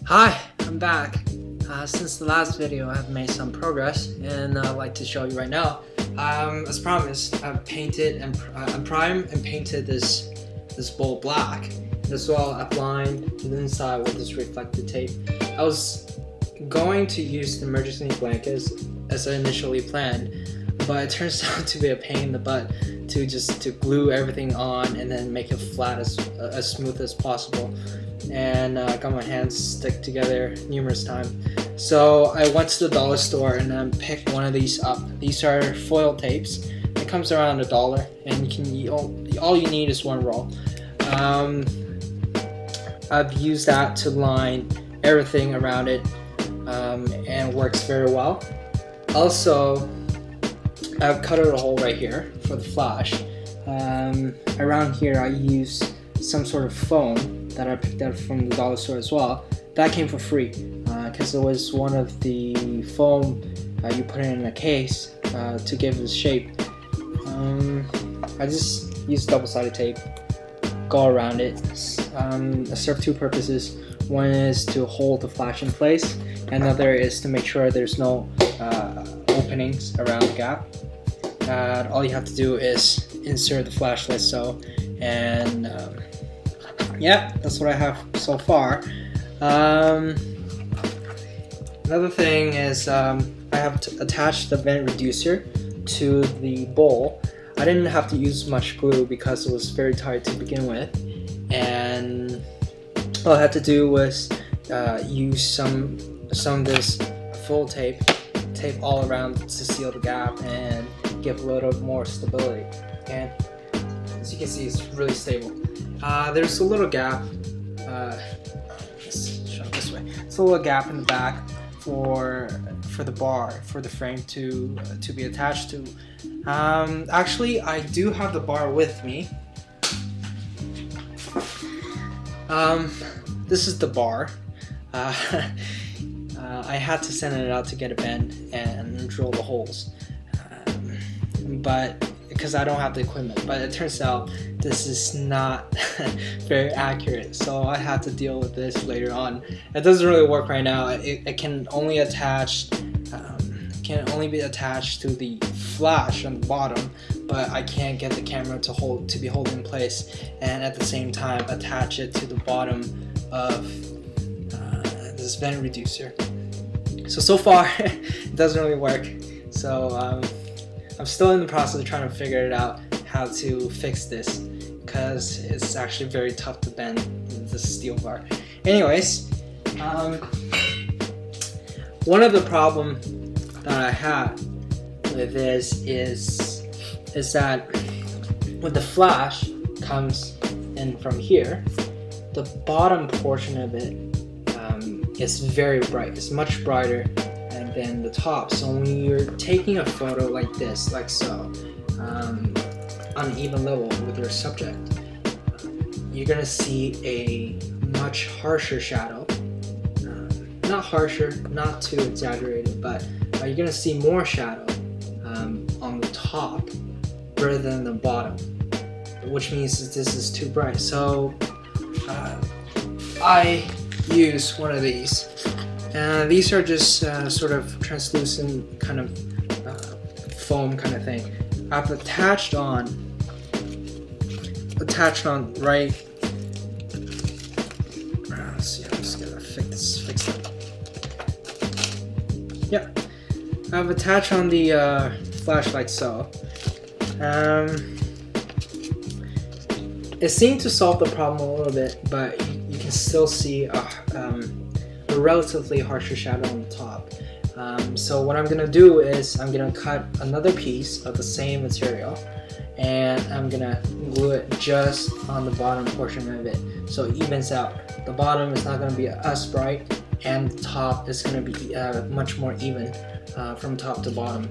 Hi, I'm back. Since the last video, I've made some progress, and I'd like to show you right now. As promised, I've painted and primed and painted this bowl black. As well, I've lined the inside with this reflective tape. I was going to use the emergency blankets as I initially planned, but it turns out to be a pain in the butt to glue everything on and then make it flat as smooth as possible. And I got my hands stick together numerous times. So I went to the dollar store and then picked one of these up. These are foil tapes. It comes around $1, and all you need is one roll. I've used that to line everything around it, and it works very well. Also, I've cut out a hole right here for the flash. Around here, I use some sort of foam that I picked up from the dollar store as well. That came for free because it was one of the foam you put it in a case to give it shape. I just used double-sided tape, go around it. It serves two purposes. One is to hold the flash in place, and another is to make sure there's no openings around the gap. All you have to do is insert the flashlight so, and yeah, that's what I have so far. Another thing is I have attached the vent reducer to the bowl. I didn't have to use much glue because it was very tight to begin with, and all I had to do was use some of this full tape all around to seal the gap and give a little more stability. And as you can see, it's really stable. There's a little gap. Let's show it this way. It's a little gap in the back for the bar, for the frame to be attached to. Actually, I do have the bar with me. This is the bar. I had to send it out to get a bend and drill the holes, but because I don't have the equipment. But it turns out this is not very accurate, so I have to deal with this later on. It doesn't really work right now. It can only be attached to the flash on the bottom, but I can't get the camera to be held in place and at the same time attach it to the bottom of this vent reducer. So far it doesn't really work. So I'm still in the process of trying to figure it out how to fix this, because it's actually very tough to bend the steel bar. Anyways, one of the problems that I have with this is that when the flash comes in from here, the bottom portion of it is very bright. It's much brighter than the top. So when you're taking a photo like this, like so, on an even level with your subject, you're gonna see a much harsher shadow. Not harsher, not too exaggerated, but you're gonna see more shadow on the top rather than the bottom, which means that this is too bright. So I use one of these. These are just sort of translucent kind of foam kind of thing. I've attached on right. Let's see, I'm just gonna fix it. Yeah, I've attached on the flashlight so. It seemed to solve the problem a little bit, but you can still see a relatively harsher shadow on the top. So what I'm gonna do is I'm gonna cut another piece of the same material, and I'm gonna glue it just on the bottom portion of it, so it evens out. The bottom is not gonna be as bright, and the top is gonna be much more even from top to bottom.